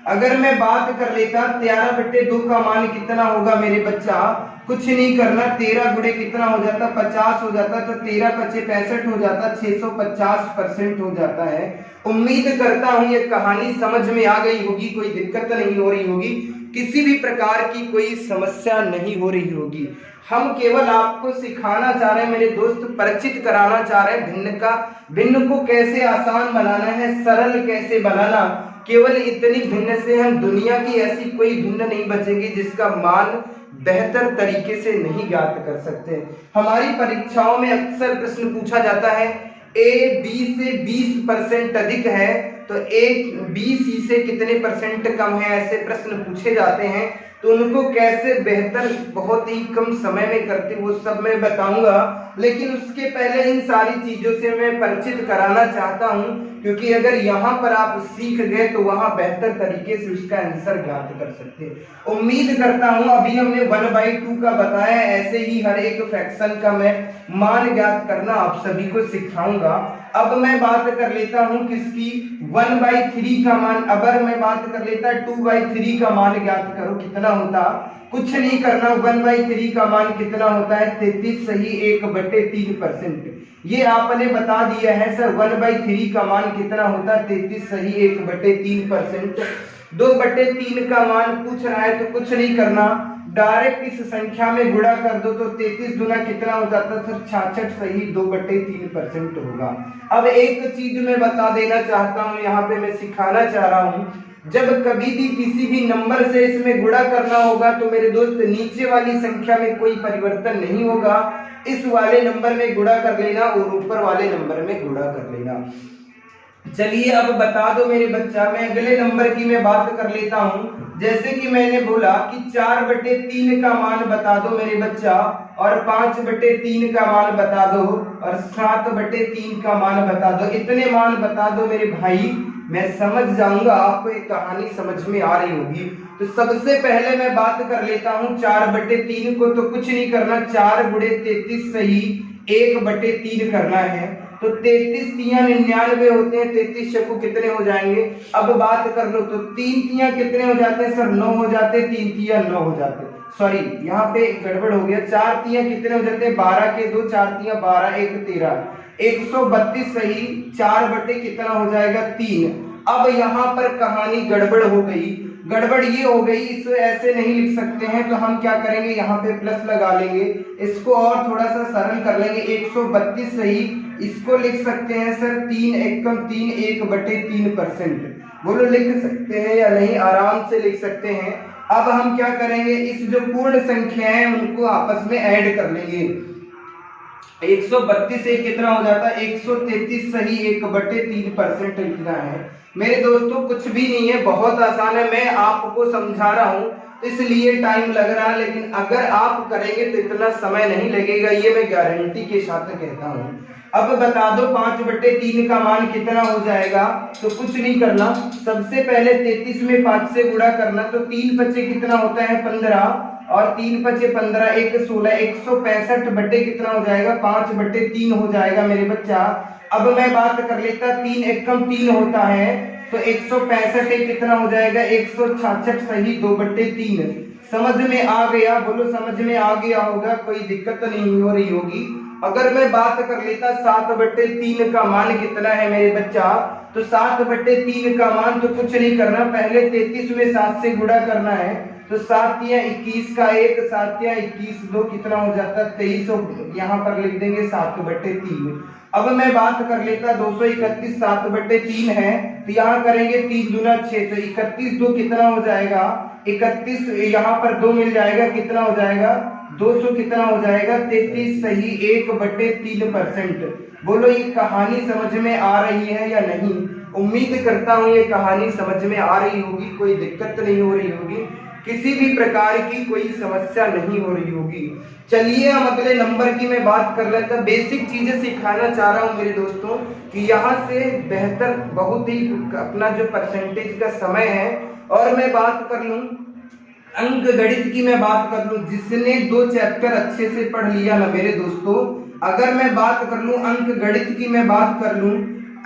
अगर मैं बात कर लेता 13/2 का मान कितना होगा मेरे बच्चा, कुछ नहीं करना, 13 गुणे कितना हो जाता 50 हो जाता, तो 13 पचे 65 हो जाता, 650% हो जाता है। उम्मीद करता हूं ये कहानी समझ में आ गई होगी, कोई दिक्कत नहीं हो रही होगी, किसी भी प्रकार की कोई समस्या नहीं हो रही होगी। हम केवल आपको सिखाना चाह रहे हैं मेरे दोस्त, परिचित कराना चाह रहे हैं भिन्न को कैसे आसान बनाना है, सरल कैसे बनाना। केवल इतनी भिन्न से हम दुनिया की ऐसी कोई भिन्न नहीं बचेगी जिसका मान बेहतर तरीके से नहीं ज्ञात कर सकते। हमारी परीक्षाओं में अक्सर प्रश्न पूछा जाता है ए बी से 20% अधिक है तो ए बी सी से कितने परसेंट कम है, ऐसे प्रश्न पूछे जाते हैं। तो उनको कैसे बेहतर बहुत ही कम समय में करते वो सब मैं बताऊंगा, लेकिन उसके पहले इन सारी चीजों से मैं परिचित कराना चाहता हूं, क्योंकि अगर यहाँ पर आप सीख गए तो वहां बेहतर तरीके से उसका आंसर ज्ञात कर सकते हैं। उम्मीद करता हूं अभी हमने 1/2 का बताया, ऐसे ही हर एक फ्रैक्शन का मैं मान ज्ञात करना आप सभी को सिखाऊंगा। अब मैं बात कर लेता हूं किसकी, 1/3 का मान। अगर मैं बात कर लेता 2/3 का मान ज्ञात करो कितना होता, कुछ नहीं करना, 1/3 का मान कितना होता है 33 सही 1/3%। ये आपने बता दिया है सर, 1/3 का मान कितना होता है 33 सही 1/3%। 2/3 का मान पूछ रहा है तो कुछ नहीं करना, डायरेक्ट इस संख्या में गुणा कर दो तो 33 गुना कितना हो जाता है 66 सही 2/3% होगा। अब एक चीज मैं बता देना चाहता हूं, यहाँ पे मैं सिखाना चाह रहा हूं, जब कभी भी किसी भी नंबर से इसमें गुणा करना होगा तो मेरे दोस्त नीचे वाली संख्या में कोई परिवर्तन नहीं होगा, इस वाले नंबर में गुणा कर लेना और ऊपर वाले नंबर में गुणा कर लेना। चलिए अब बता दो मेरे बच्चा, मैं अगले नंबर की मैं बात कर लेता हूं। जैसे कि मैंने बोला कि 4/3 का मान बता दो मेरे बच्चा, और 5/3 का मान बता दो, और 7/3 का मान बता दो। इतने मान बता दो मेरे भाई, मैं समझ जाऊंगा आपको एक कहानी समझ में आ रही होगी। तो सबसे पहले मैं बात कर लेता हूं 4/3 को, तो कुछ नहीं करना, 4 गुणे 33 सही 1/3 करना है। तो 33 तिया 99 होते हैं, 33 चक्कू कितने हो जाएंगे। अब बात कर लो तो 3 तिया कितने हो जाते हैं सर 9 हो जाते, 3 तिया 9 हो जाते, सॉरी यहाँ पे गड़बड़ हो गया, 4 तिया कितने हो जाते हैं 12 के 2, 4 तिया 12 1 13, 132 सही 4 बटे कितना हो जाएगा 3। अब यहाँ पर कहानी गड़बड़ हो गई, गड़बड़ ये हो गई, इसे ऐसे नहीं लिख सकते हैं, तो हम क्या करेंगे यहाँ पे प्लस लगा लेंगे, इसको और थोड़ा सा सरल कर लेंगे। 132 सही इसको लिख सकते हैं सर 3 एकम 3 1/3%। बोलो लिख सकते हैं या नहीं, आराम से लिख सकते हैं। अब हम क्या करेंगे, इस जो पूर्ण संख्या है उनको आपस में ऐड कर लेंगे। 132 से कितना हो जाता है 133 सही 1/3% लिखना है। मेरे दोस्तों कुछ भी नहीं है, बहुत आसान है, मैं आपको समझा रहा हूं इसलिए टाइम लग रहा है, लेकिन अगर आप करेंगे तो इतना समय नहीं लगेगा, ये मैं गारंटी के साथ कहता हूं। अब बता दो 5/3 का मान कितना हो जाएगा, तो कुछ नहीं करना, सबसे पहले 33 में 5 से गुणा करना, तो 3 बच्चे कितना होता है 15, और 3 बचे 15 1 16, 165 बटे कितना हो जाएगा 5/3 हो जाएगा मेरे बच्चा। अब मैं बात कर लेता 3 एकम 3 होता है, तो 165 कितना हो जाएगा 166 सही 2/3। समझ में आ गया, बोलो समझ में आ गया होगा, कोई दिक्कत नहीं हो रही होगी। अगर मैं बात कर लेता 7/3 का मान कितना है मेरे बच्चा, तो 7/3 का मान तो कुछ नहीं करना, पहले 33 में 7 से गुणा करना है, तो 7 या 21 का 1, 7 या 21 2 कितना हो जाता है 23, यहाँ पर लिख देंगे 7/3। अब मैं बात कर लेता 231 7/3 है, तो यहाँ करेंगे 3 दूना 6, तो 31 2 कितना हो जाएगा 31, यहाँ पर 2 मिल जाएगा कितना हो जाएगा 200 कितना हो जाएगा 33 सही 1/3%। बोलो ये कहानी समझ में आ रही है या नहीं। उम्मीद करता हूँ ये कहानी समझ में आ रही होगी, कोई दिक्कत नहीं हो रही होगी, किसी भी प्रकार की कोई समस्या नहीं हो रही होगी। चलिए हम अगले नंबर की मैं बात कर लेता, बेसिक चीजें सिखाना चाह रहा हूँ मेरे दोस्तों कि यहाँ से बेहतर बहुत ही अपना जो परसेंटेज का समय है। और मैं बात कर लूँ अंक गणित की, मैं बात कर लूँ, जिसने 2 चैप्टर अच्छे से पढ़ लिया ना मेरे दोस्तों, अगर मैं बात कर लूं अंक गणित की, मैं बात कर लूं,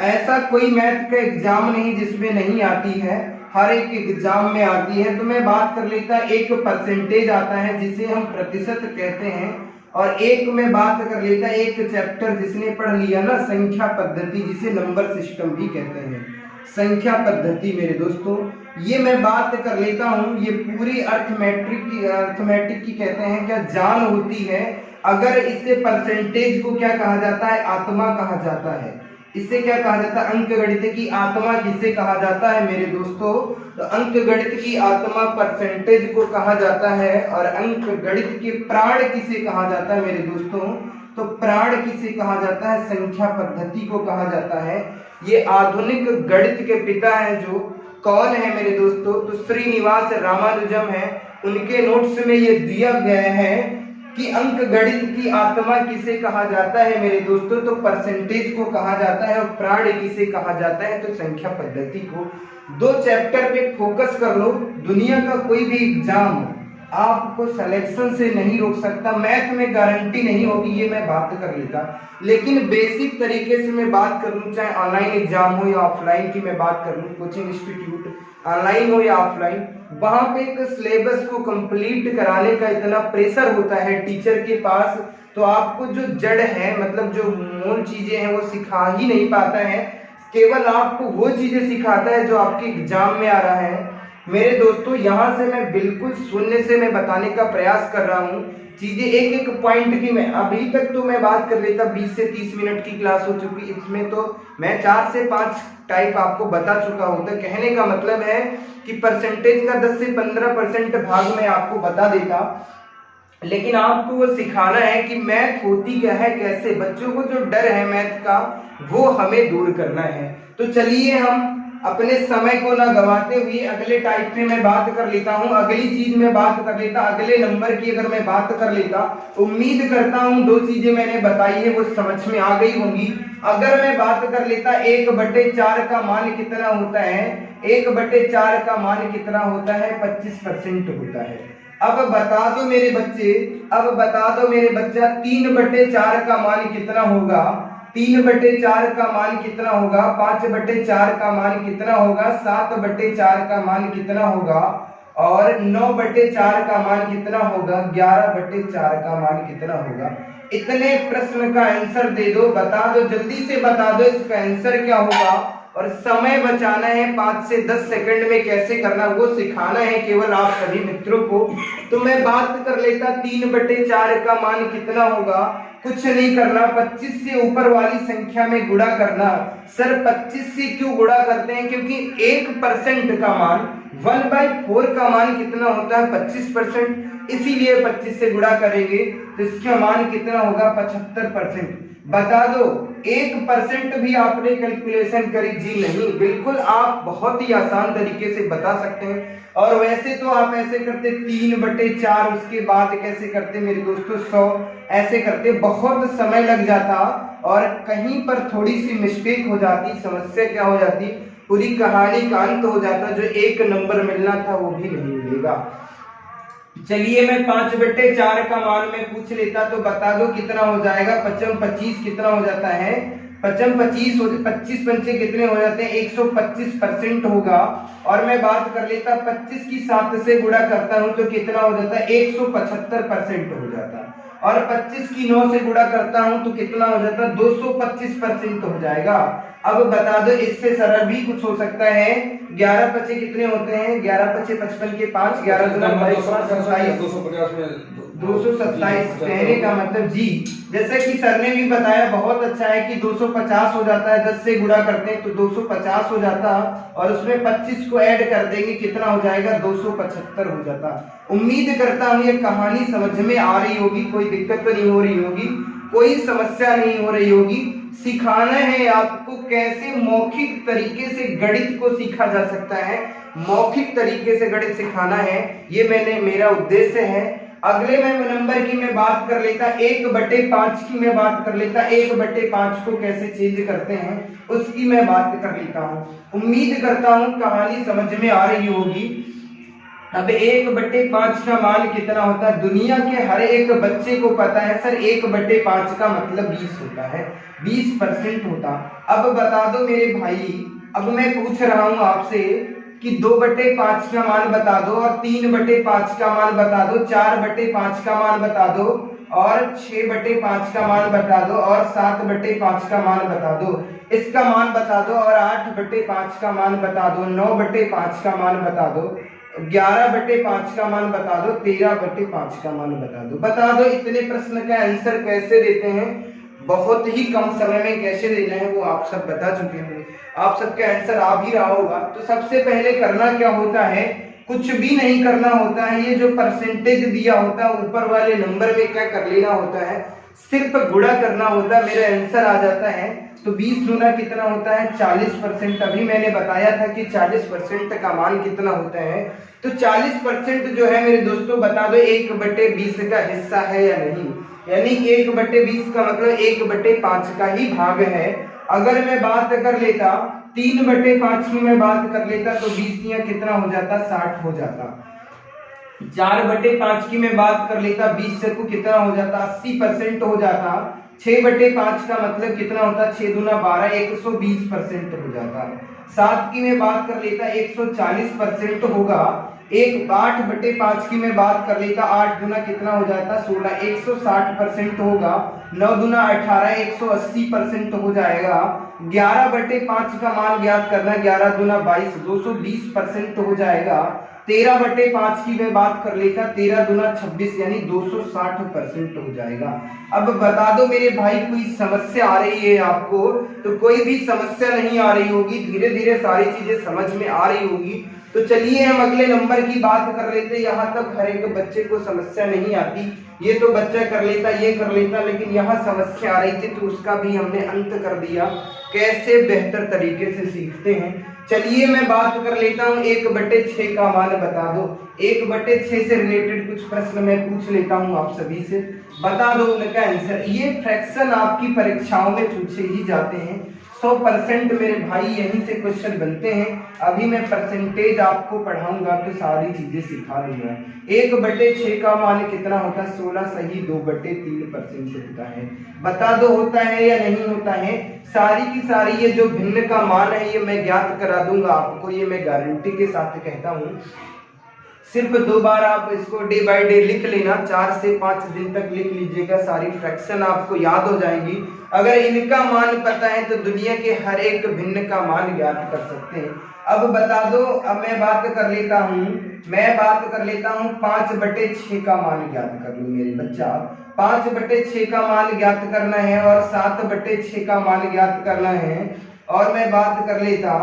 ऐसा कोई मैथ का एग्जाम नहीं जिसमें नहीं आती है, हर एक एग्जाम में आती है। तो मैं बात कर लेता, एक परसेंटेज आता है जिसे हम प्रतिशत कहते हैं, और एक में बात कर लेता एक चैप्टर जिसने पढ़ लिया ना संख्या पद्धति, जिसे नंबर सिस्टम भी कहते हैं, संख्या पद्धति मेरे दोस्तों, ये मैं बात कर लेता हूं। ये पूरी अर्थमेटिक की कहते हैं क्या जान होती है। अगर इससे परसेंटेज को क्या कहा जाता है, आत्मा कहा जाता है। इससे क्या कहा जाता है, अंक गणित की आत्मा किसे कहा जाता है मेरे दोस्तों, तो अंक गणित की आत्मा परसेंटेज को कहा जाता है। और अंक गणित के प्राण किसे कहा जाता है मेरे दोस्तों, तो प्राण किसे कहा जाता है, संख्या पद्धति को कहा जाता है। ये आधुनिक गणित के पिता हैं, जो कौन है मेरे दोस्तों, तो श्रीनिवास रामानुजम है। उनके नोट्स में ये दिया गया है कि अंक गणित की आत्मा किसे कहा जाता है मेरे दोस्तों, तो परसेंटेज को कहा जाता है। और प्राण किसे कहा जाता है, तो संख्या पद्धति को। दो चैप्टर पे फोकस कर लो, दुनिया का कोई भी एग्जाम आपको सिलेक्शन से नहीं रोक सकता। मैथ में गारंटी नहीं होगी, ये मैं बात कर लेता, लेकिन बेसिक तरीके से मैं बात कर लूँ, चाहे ऑनलाइन एग्जाम हो या ऑफलाइन की मैं बात कर लूँ, कोचिंग इंस्टीट्यूट ऑनलाइन हो या ऑफलाइन, वहां पे एक सिलेबस को कंप्लीट कराने का इतना प्रेशर होता है टीचर के पास, तो आपको जो जड़ है, मतलब जो मूल चीजें हैं, वो सिखा ही नहीं पाता है। केवल आपको वो चीजें सिखाता है जो आपके एग्जाम में आ रहा है। मेरे दोस्तों, यहाँ से मैं बिल्कुल शून्य से मैं बताने का प्रयास कर रहा हूँ चीजें, एक एक पॉइंट की। मैं अभी तक तो मैं बात कर लेता, 20 से 30 मिनट की क्लास हो चुकी, इसमें तो मैं 4 से 5 टाइप आपको बता चुका हूँ। तो कहने का मतलब है कि परसेंटेज का 10 से 15% भाग मैं आपको बता देता, लेकिन आपको वो सिखाना है कि मैथ होती क्या है, कैसे। बच्चों को जो डर है मैथ का, वो हमें दूर करना है। तो चलिए हम अपने समय को ना गवाते हुए अगले टाइप में मैं बात कर लेता हूं। अगली चीज में बात कर लेता, अगले नंबर की अगर मैं बात कर लेता, उम्मीद करता हूं 2 चीजें मैंने बताई है वो समझ में आ गई होंगी। अगर मैं बात कर लेता 1/4 का मान कितना होता है, 1/4 का मान कितना होता है, 25% होता है। अब बता दो मेरे बच्चे, अब बता दो मेरे बच्चा, 3/4 का मान कितना होगा, 3/4 का मान कितना होगा, 5/4 का मान कितना होगा, 7/4 का मान कितना होगा, और 9/4 का मान कितना होगा, 11/4 का मान कितना होगा। इतने प्रश्न का आंसर दे दो, बता दो, जल्दी से बता दो इसका आंसर क्या होगा। और समय बचाना है 5 से 10 सेकंड में कैसे करना, वो सिखाना है केवल आप सभी मित्रों को। तो मैं बात कर लेता, 3/4 का मान कितना होगा, कुछ नहीं करना, 25 से ऊपर वाली संख्या में गुणा करना। सर 25 से क्यों गुणा करते हैं, क्योंकि 1% का मान 1/4 का मान कितना होता है, 25%, इसीलिए 25 से गुणा करेंगे तो इसका मान कितना होगा, 75%। बता दो, 1% भी आपने कैलकुलेशन करी जी नहीं, बिल्कुल आप बहुत ही आसान तरीके से बता सकते हैं। और वैसे तो आप ऐसे करते 3/4, उसके बाद कैसे करते मेरे दोस्तों, 100 ऐसे करते, बहुत समय लग जाता और कहीं पर थोड़ी सी मिस्टेक हो जाती, समस्या क्या हो जाती, पूरी कहानी का अंत हो जाता, जो 1 नंबर मिलना था वो भी नहीं मिलेगा। चलिए मैं 5/4 का मान में पूछ लेता, तो बता दो कितना हो जाएगा, 5×25 कितना हो जाता है, 5×25 25 पंचे कितने हो जाते हैं, 125% होगा। और मैं बात कर लेता 25 की 7 से गुणा करता हूं तो कितना हो जाता है, 175% हो जाता है। और 25 की 9 से गुणा करता हूं तो कितना हो जाता है, 225% हो जाएगा। अब बता दो, इससे सरल भी कुछ हो सकता है, 11 पचे कितने होते हैं, 11 पचे 55 के 5, 11 दूना 22, 227। कहने का मतलब जी, जैसे कि सर ने भी बताया, बहुत अच्छा है कि 250 हो जाता है, 10 से गुणा करते हैं तो 250 हो जाता, और उसमें 25 को ऐड कर देंगे, कितना हो जाएगा, 275 हो जाता। उम्मीद करता हूँ ये कहानी समझ में आ रही होगी, कोई दिक्कत तो नहीं हो रही होगी, कोई समस्या नहीं हो रही होगी। सिखाना है आपको कैसे मौखिक तरीके से गणित को सीखा जा सकता है, मौखिक तरीके से गणित सिखाना है, ये मेरा उद्देश्य है। अगले नंबर की मैं बात कर लेता, 1/5 की मैं बात कर लेता, 1/5 को कैसे चेंज करते हैं उसकी मैं बात कर लेता हूँ। उम्मीद करता हूँ कहानी समझ में आ रही होगी। अब 1/5 का मान कितना होता है? दुनिया के हर एक बच्चे को पता है सर 1/5 का मतलब 20 होता है, 20% होता। अब बता दो मेरे भाई, अब मैं पूछ रहा हूं आपसे कि 2/5 का मान बता दो और 3/5 का मान बता दो, 4/5 का मान बता दो और 6/5 का मान बता दो और 7/5 का मान बता दो, इसका मान बता दो और 8/5 का मान बता दो, 9/5 का मान बता दो, 11/5 का मान बता दो, 13/5 का मान बता दो। इतने प्रश्न का आंसर कैसे देते हैं, बहुत ही कम समय में कैसे देना है वो आप सब बता चुके होंगे, आप सबका आंसर आ भी रहा होगा। तो सबसे पहले करना क्या होता है, कुछ भी नहीं करना होता है, ये जो परसेंटेज दिया होता है ऊपर वाले नंबर में क्या कर लेना होता है, सिर्फ गुणा करना होता है, मेरा आंसर आ जाता है। तो 20 गुना कितना होता है 40%। अभी मैंने बताया था कि 40% का मान कितना होता है, तो 40% जो है मेरे दोस्तों बता दो 1/20 का हिस्सा है या नहीं, यानी 1/20 का मतलब 1/5 का ही भाग है। अगर मैं बात कर लेता 3/5 की मैं बात कर लेता तो 20 या कितना हो जाता 60 हो जाता। 4/5 की मैं बात कर लेता 20 से को कितना हो जाता 80% हो जाता। 6/5 का मतलब कितना होता 6 दूना 12 120% हो जाता। 7 की मैं बात कर लेता 140% होगा। 8/5 की मैं बात कर लेता 8 दूना कितना हो जाता 16 160% होगा। 9 दूना 18 180% हो जाएगा। 11/5 का मान ज्ञात करना 11 दूना 22 220% हो जाएगा। 13/5 की मैं बात कर लेता 13 दूना 26 यानी 260% हो जाएगा। अब बता दो मेरे भाई कोई समस्या आ रही है आपको, तो कोई भी समस्या नहीं आ रही होगी, धीरे धीरे सारी चीजें समझ में आ रही होगी। तो चलिए हम अगले नंबर की बात कर लेते। यहाँ तक हर एक बच्चे को समस्या नहीं आती, ये तो बच्चा कर लेता ये कर लेता, लेकिन यहाँ समस्या आ रही थी तो उसका भी हमने अंत कर दिया, कैसे बेहतर तरीके से सीखते हैं। चलिए मैं बात कर लेता हूँ 1/6 का मान बता दो। 1/6 से रिलेटेड कुछ प्रश्न मैं पूछ लेता हूँ आप सभी से, बता दो उनका आंसर। ये फ्रैक्शन आपकी परीक्षाओं में पूछे ही जाते हैं, 100% मेरे भाई यहीं से क्वेश्चन बनते हैं। अभी मैं परसेंटेज आपको पढ़ाऊंगा तो सारी चीजें सिखा दूंगा। 1/6 का मान कितना होता है 16 सही 2/3% होता है। बता दो होता है या नहीं होता है। सारी की सारी ये जो भिन्न का मान है ये मैं ज्ञात करा दूंगा आपको, ये मैं गारंटी के साथ कहता हूँ। सिर्फ 2 बार आप इसको डे बाय डे लिख लेना, 4 से 5 दिन तक लिख लीजिएगा, सारी फ्रैक्शन आपको याद हो जाएंगी। अगर इनका मान पता है तो दुनिया के हर एक भिन्न का मान ज्ञात कर सकते हैं। अब बता दो, अब मैं बात कर लेता हूँ 5/6 का मान ज्ञात कर लो मेरे बच्चा। 5/6 का मान ज्ञात करना है और 7/6 का मान ज्ञात करना है। और मैं बात कर लेता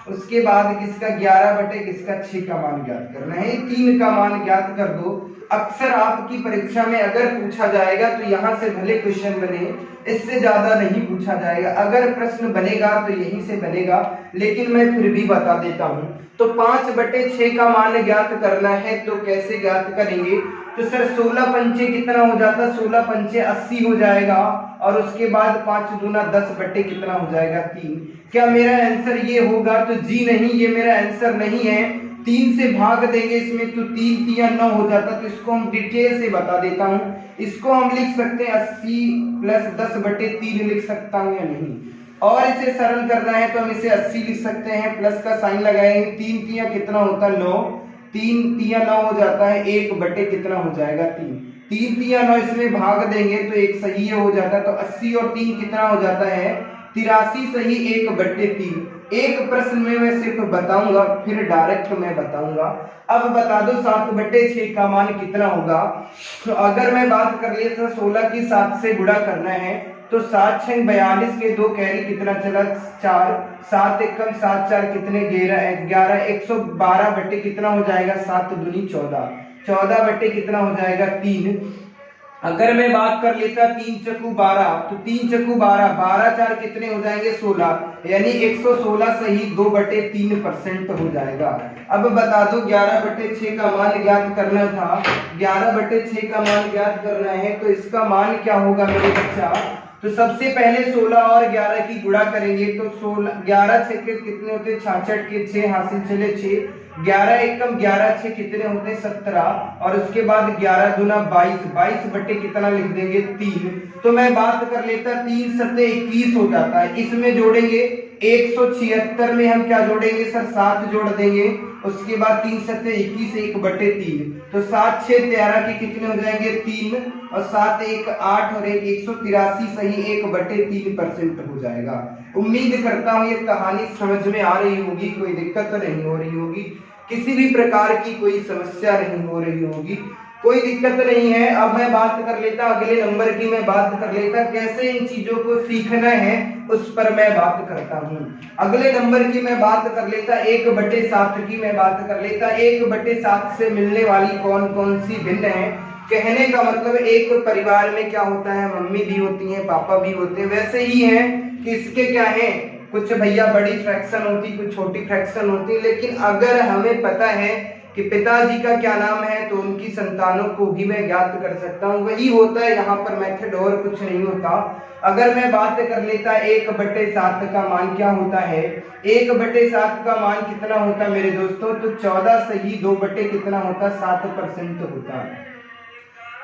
उसके बाद किसका 11/6 का मान ज्ञात करना है। 3 का मान ज्ञात कर दो। अक्सर आपकी परीक्षा में अगर पूछा जाएगा तो यहाँ से भले क्वेश्चन बने, इससे ज्यादा नहीं पूछा जाएगा। अगर प्रश्न बनेगा तो यहीं से बनेगा, लेकिन मैं फिर भी बता देता हूँ। तो 5/6 का मान ज्ञात करना है तो कैसे ज्ञात करेंगे, तो सर 16 पंचे कितना हो जाता 16 पंचे 80 हो जाएगा। और उसके बाद 5 दूना 10 बटे कितना हो जाएगा 3। क्या मेरा आंसर ये होगा, तो जी नहीं, ये मेरा आंसर नहीं है। 3 से भाग देंगे इसमें तो 3 3 9 हो जाता। तो इसको हम डिटेल से बता देता हूँ। इसको हम लिख सकते हैं 80 + 10/3 लिख सकता हूँ या नहीं। और इसे सरल करना है तो हम इसे 80 लिख सकते हैं, प्लस का साइन लगाएंगे। 3 3 कितना होता है 9, 3 3 9 हो जाता है 1 कितना हो जाएगा 3। 3 3 9 इसमें भाग देंगे तो एक सही हो जाता है। तो 80 और 3 कितना हो जाता है 83 सही 1/3। एक प्रश्न में मैं सिर्फ बताऊंगा, फिर डायरेक्ट मैं बताऊंगा। अब बता दो 7/6 का मान कितना होगा। तो अगर मैं बात कर ले तो 16 की 7 से गुणा करना है तो 7 6 42 के 2 कैरी कितना चला 4, 7 एकम 7 4 कितने 11 112 बटे कितना हो जाएगा 7 दूनी 14, 14 बटे कितना हो जाएगा 3। अगर मैं बात कर लेता 3 चक्कू 12 तो 3 चक्कू 12, 12 4 कितने हो जाएंगे 16, यानी 116 सही 2/3% हो जाएगा। अब बता दो 11/6 का मान ज्ञात करना था। 11/6 का मान ज्ञात करना है तो इसका मान क्या होगा मेरे बच्चा। तो सबसे पहले 16 और 11 की गुणा करेंगे तो 16 11 6 के कितने होते 66 के 6 हासिल चले 6, 11 एकम 11 6 कितने होते हैं 17, और उसके बाद 11 दूना 22, 22 बटे कितना लिख देंगे 3। तो मैं बात कर लेता 3 सत्ते 21 हो जाता है। इसमें जोड़ेंगे 176 में हम क्या जोड़ेंगे सर 7 जोड़ देंगे, उसके बाद 3 सत्ते 21 1 बटे 3, तो 7 6 13 के कितने हो जाएंगे 3, और 7 1 8 और 1 183 सही 1 बटे 3% हो जाएगा। उम्मीद करता हूँ ये कहानी समझ में आ रही होगी, कोई दिक्कत तो नहीं हो रही होगी, किसी भी प्रकार की कोई समस्या नहीं हो रही होगी, कोई दिक्कत नहीं है। अब मैं बात कर लेता अगले नंबर की, मैं बात कर लेता कैसे इन चीजों को सीखना है, उस पर मैं बात करता हूँ। अगले नंबर की मैं बात कर लेता 1/7 की मैं बात कर लेता। 1/7 से मिलने वाली कौन कौन सी भिन्न है। कहने का मतलब एक परिवार में क्या होता है, मम्मी भी होती है, पापा भी होते हैं, वैसे ही है कि इसके क्या है, कुछ भैया बड़ी फ्रैक्शन होती, कुछ छोटी फ्रैक्शन होती, लेकिन अगर हमें पता है कि पिताजी का क्या नाम है तो उनकी संतानों को भी मैं ज्ञात कर सकता हूँ। वही होता है यहाँ पर मेथड, और कुछ नहीं होता। अगर मैं बात कर लेता 1/7 का मान क्या होता है, 1/7 का मान कितना होता मेरे दोस्तों, तो 14 सही 2 बटे कितना होता 7% होता।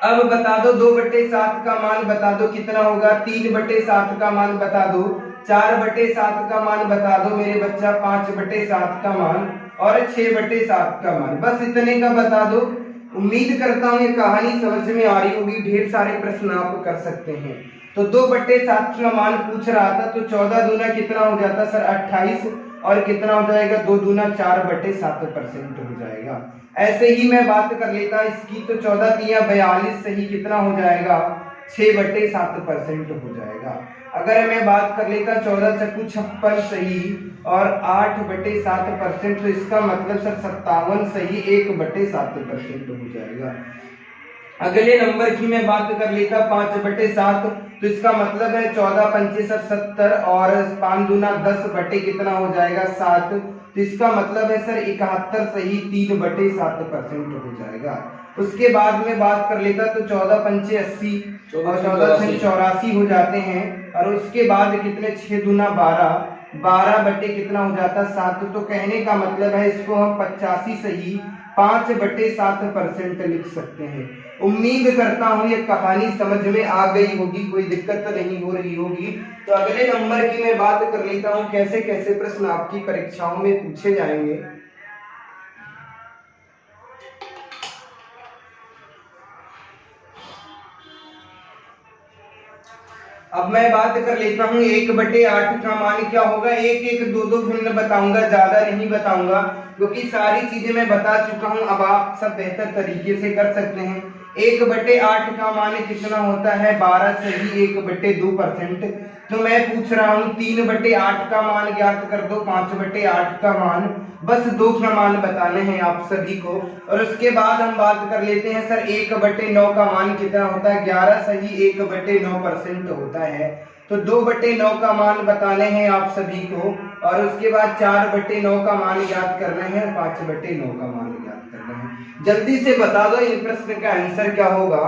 अब बता दो 2/7 का मान बता दो कितना होगा, 3/7 का मान बता दो, 4/7 का मान बता दो मेरे बच्चा, 5/7 का मान, और 6/7 का मान, बस इतने का बता दो। उम्मीद करता हूँ ये कहानी समझ में आ रही होगी, ढेर सारे प्रश्न आप कर सकते हैं। तो 2/7 का मान पूछ रहा था, तो 14 दूना कितना हो जाता सर 28, और कितना हो जाएगा 2 दूना 4/7% हो जाएगा। ऐसे ही मैं बात कर लेता इसकी, तो 14 तिया 42 सही कितना हो जाएगा 6/7% हो जाएगा। अगर मैं बात कर लेता 14 चक्कू 56 सही और 8/7%, तो इसका मतलब सर 57 सही 1/7% हो जाएगा। अगले नंबर की मैं बात कर लेता 5/7, तो इसका मतलब है 14 पंचे सर 70, और 5 दूना 10 बटे कितना हो जाएगा 7, तो इसका मतलब है सर 71 सही 3/7% हो जाएगा। उसके बाद में बात कर लेता तो 14 पंचे 80 और 14 छह 84 हो जाते हैं, और उसके बाद कितने 6 दूना 12, 12 बटे कितना हो जाता 7, तो कहने का मतलब है इसको हम 85 सही 5/7% लिख सकते हैं। उम्मीद करता हूँ ये कहानी समझ में आ गई होगी, कोई दिक्कत तो नहीं हो रही होगी। तो अगले नंबर की मैं बात कर लेता हूँ कैसे कैसे प्रश्न आपकी परीक्षाओं में पूछे जाएंगे। अब मैं बात कर लेता हूँ 1/8 का मान क्या होगा, 1 1 2 2 भिन्न बताऊंगा, ज्यादा नहीं बताऊंगा, क्योंकि सारी चीजें मैं बता चुका हूँ, अब आप सब बेहतर तरीके से कर सकते हैं। 1/8 का मान कितना होता है 12 सही 1/2%। तो मैं पूछ रहा हूँ 3/8 का मान ज्ञात कर दो, 5/8 का मान, बस 2 का मान बताने हैं आप सभी को। और उसके बाद हम बात कर लेते हैं सर 1/9 का मान कितना होता है, 11 सही 1/9% होता है। तो 2/9 का मान बताने हैं आप सभी को, और उसके बाद 4/9 का मान ज्ञात करना है, 5/9 का मान ज्ञात करना है। जल्दी से बता दो इन प्रश्न का आंसर क्या होगा।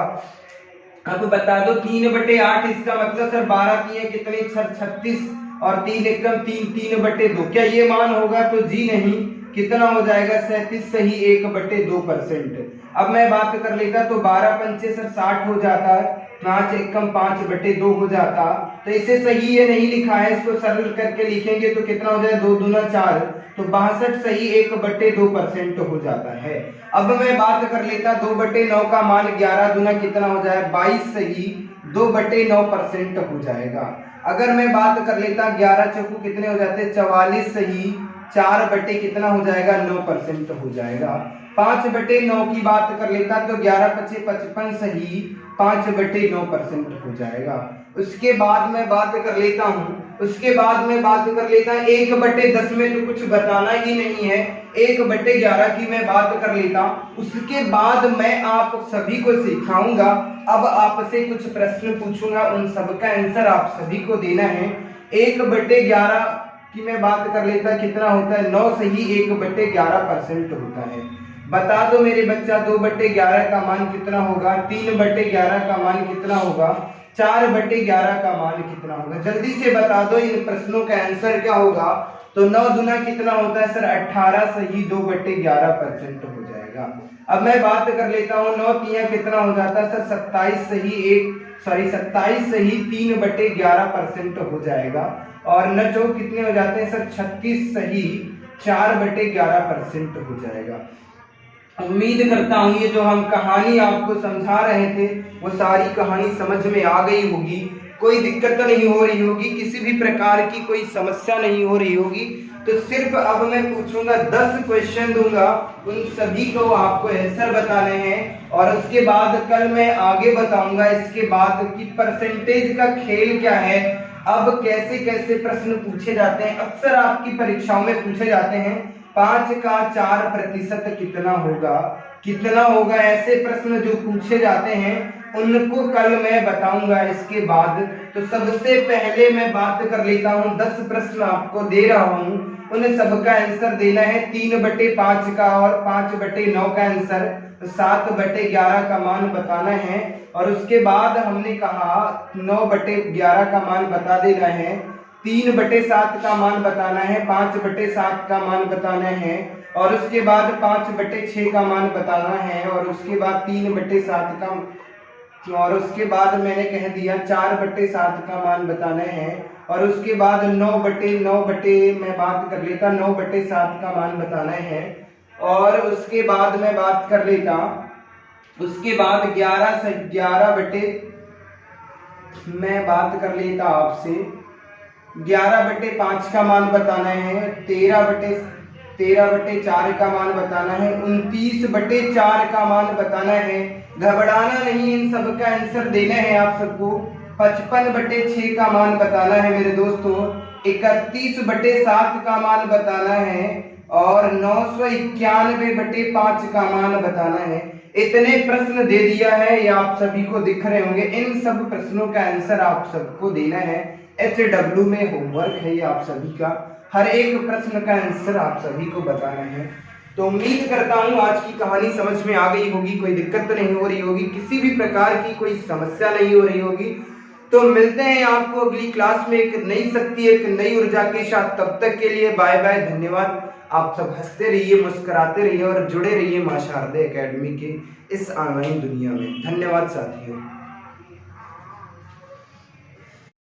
अब बता दो 3/8, इसका मतलब सर 12 3 कितने 36, और 3 एकम 3 3/2, क्या ये मान होगा, तो जी नहीं, कितना हो जाएगा 37 सही 1/2%। अब मैं बात कर लेता तो 12 पंचे सर 60 हो जाता है, 5 एकम 5/2 हो जाता, तो इसे सही ये नहीं लिखा है, इसको सरल करके लिखेंगे तो कितना हो जाए 2 दूना 4, तो 62 सही 1/2% हो जाता है। अब मैं बात कर लेता 2/9 का मान 11 दूना कितना हो जाए 22 सही 2/9% हो जाएगा। अगर मैं बात कर लेता 11 चौकू कितने हो जाते 44 सही 4 बटे कितना हो जाएगा 9% हो जाएगा। 5/9 की बात कर लेता तो 11 पचे 55 सही 5/9% हो जाएगा। उसके बाद मैं बात कर लेता हूँ, उसके बाद में बात कर लेता 1/10 में तो कुछ बताना ही नहीं है, 1/11 की मैं बात कर लेता। उसके बाद मैं आप सभी को सिखाऊंगा, अब आपसे कुछ प्रश्न पूछूंगा, उन सब का आंसर आप सभी को देना है। 1/11 की मैं बात कर लेता कितना होता है 9 सही 1/11% होता है। बता दो मेरे बच्चा 2/11 का मान कितना होगा, 3/11 का मान कितना होगा, 4/11 का मान कितना होगा। जल्दी से बता दो इन प्रश्नों का आंसर क्या होगा। तो 9 दूना कितना होता है सर 18 सही 2/11% हो जाएगा। अब मैं बात कर लेता हूँ 9 तिया कितना हो जाता है सर 27 सही 3/11% हो जाएगा। और 9 चौक कितने हो जाते हैं सर 36 सही 4/11% हो जाएगा। उम्मीद करता हूँ ये जो हम कहानी आपको समझा रहे थे वो सारी कहानी समझ में आ गई होगी, कोई दिक्कत नहीं हो रही होगी, किसी भी प्रकार की कोई समस्या नहीं हो रही होगी। तो सिर्फ अब मैं पूछूंगा 10 क्वेश्चन दूंगा, उन सभी को आपको आंसर बताने हैं और उसके बाद कल मैं आगे बताऊंगा इसके बाद कि परसेंटेज का खेल क्या है, अब कैसे कैसे प्रश्न पूछे जाते हैं। अक्सर आपकी परीक्षाओं में पूछे जाते हैं 5 का 4% कितना होगा, ऐसे प्रश्न जो पूछे जाते हैं उनको कल मैं बताऊंगा इसके बाद। तो सबसे पहले मैं बात कर लेता हूं 10 प्रश्न आपको दे रहा हूं, उन सबका आंसर देना है। 3/5 का और 5/9 का आंसर 7/11 का मान बताना है। और उसके बाद हमने कहा 9/11 का मान बता देना है, 3/7 का मान बताना है, 5/7 का मान बताना है और उसके बाद 5/6 का मान बताना है और उसके बाद 3/7 का, और उसके बाद मैंने कह दिया 4/7 का मान बताना है और उसके बाद 9/9 मैं बात कर लेता 9/7 का मान बताना है और उसके बाद मैं बात कर लेता, उसके बाद 11 मैं बात कर लेता आपसे 11/5 का मान बताना है, 13/4 का मान बताना है, 29/4 का मान बताना है। घबराना नहीं, इन सब का आंसर देना है आप सबको। 55/6 का मान बताना है मेरे दोस्तों, 31/7 का मान बताना है और 991/5 का मान बताना है। इतने प्रश्न दे दिया है, ये आप सभी को दिख रहे होंगे। इन सब प्रश्नों का आंसर आप सबको देना है। HW में होमवर्क है ये आप सभी का, हर एक प्रश्न का आंसर आप सभी को बताना है। तो उम्मीद करता हूँ आज की कहानी समझ में आ गई होगी, कोई दिक्कत नहीं हो रही होगी, किसी भी प्रकार की कोई समस्या नहीं हो रही होगी। तो मिलते हैं आपको अगली क्लास में एक नई शक्ति, एक नई ऊर्जा के साथ। तब तक के लिए बाय बाय, धन्यवाद। आप सब हंसते रहिए, मुस्कुराते रहिए और जुड़े रहिए मां शारदा एकेडमी के इस ऑनलाइन दुनिया में। धन्यवाद साथियों।